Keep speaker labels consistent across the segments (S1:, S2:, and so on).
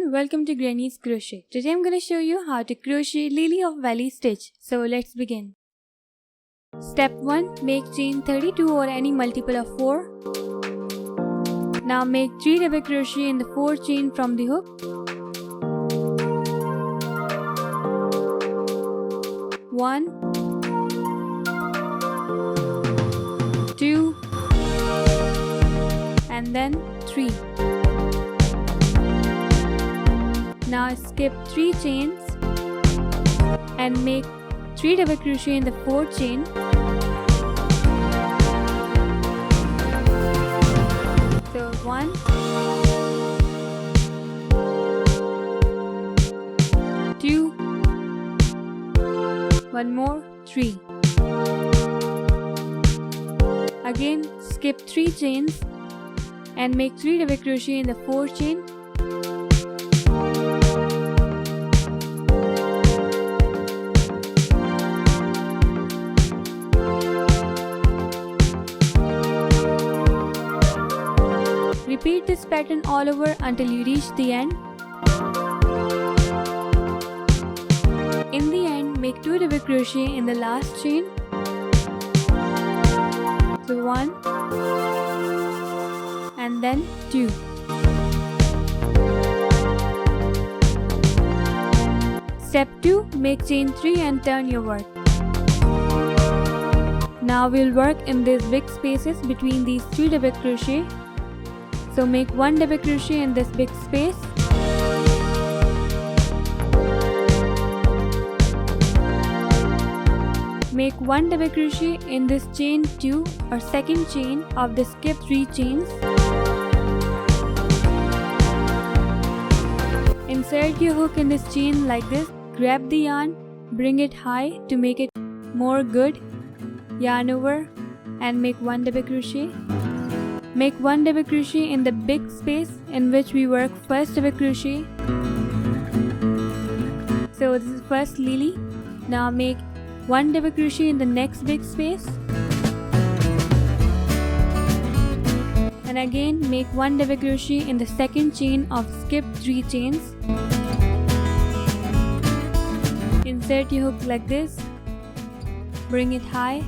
S1: everyone, welcome to Granny's Crochet. Today I'm going to show you how to crochet Lily of Valley stitch. So let's begin. Step 1. Make chain 32 or any multiple of 4. Now make 3 double crochet in the 4th chain from the hook. 1, 2, and then 3. Now skip 3 chains and make 3 double crochet in the 4th chain. So 1, 2, 1 more, 3. Again skip 3 chains and make 3 double crochet in the 4th chain. Repeat this pattern all over until you reach the end. In the end, make 2 double crochet in the last chain. So 1 and then 2. Step 2. Make chain 3 and turn your work. Now we'll work in these big spaces between these 3 double crochet. So make 1 double crochet in this big space. Make 1 double crochet in this chain 2 or second chain of the skip 3 chains. Insert your hook in this chain like this. Grab the yarn, bring it high to make it more good. Yarn over and make 1 double crochet. Make 1 double crochet in the big space in which we work first double crochet. So this is first lily. Now make 1 double crochet in the next big space. And again make 1 double crochet in the second chain of skip 3 chains. Insert your hook like this. Bring it high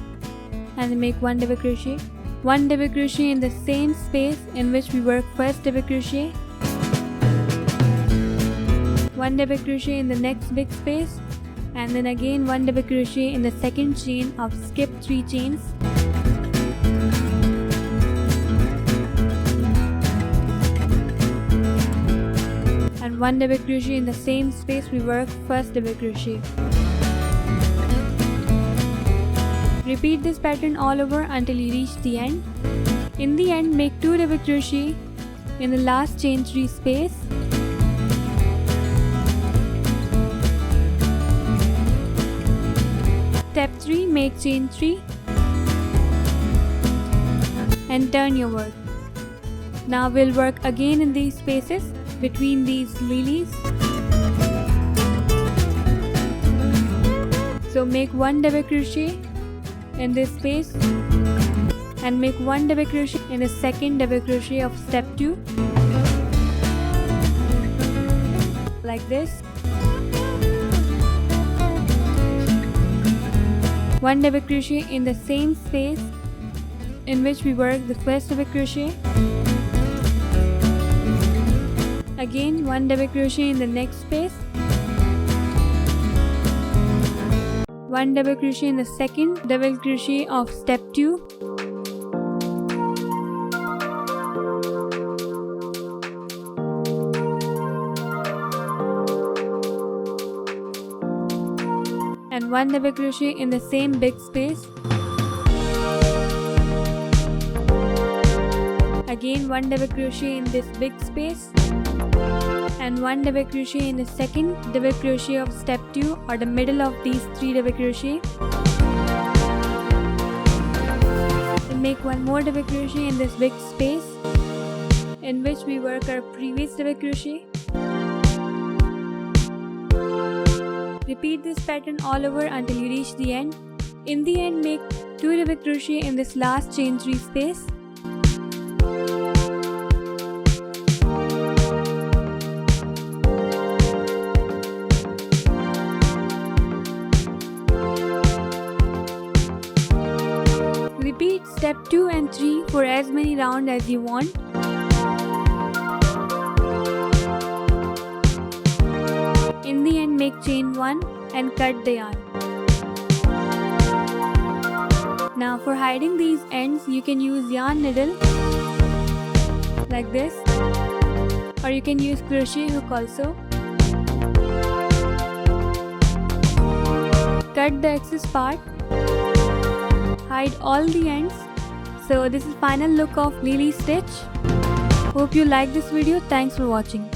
S1: and make 1 double crochet. 1 double crochet in the same space in which we work first double crochet. 1 double crochet in the next big space, and then again 1 double crochet in the second chain of skip 3 chains. And 1 double crochet in the same space we work first double crochet. Repeat this pattern all over until you reach the end. In the end, make 2 double crochet in the last chain 3 space. Step 3. Make chain 3 and turn your work. Now we'll work again in these spaces between these lilies. So make 1 double crochet in this space and make 1 double crochet in the second double crochet of step 2 like this. 1 double crochet in the same space in which we work the first double crochet. Again 1 double crochet in the next space. 1 double crochet in the second double crochet of step 2. And 1 double crochet in the same big space. Again 1 double crochet in this big space. And 1 double crochet in the second double crochet of step 2 or the middle of these 3 double crochet. Then make 1 more double crochet in this big space in which we work our previous double crochet. Repeat this pattern all over until you reach the end. In the end, make 2 double crochet in this last chain 3 space. Repeat step 2 and 3 for as many rounds as you want. In the end, make chain 1 and cut the yarn. Now for hiding these ends, you can use yarn needle like this, or you can use crochet hook also. Cut the excess part. Hide all the ends. So this is final look of Lilystitch. Hope you like this video. Thanks for watching.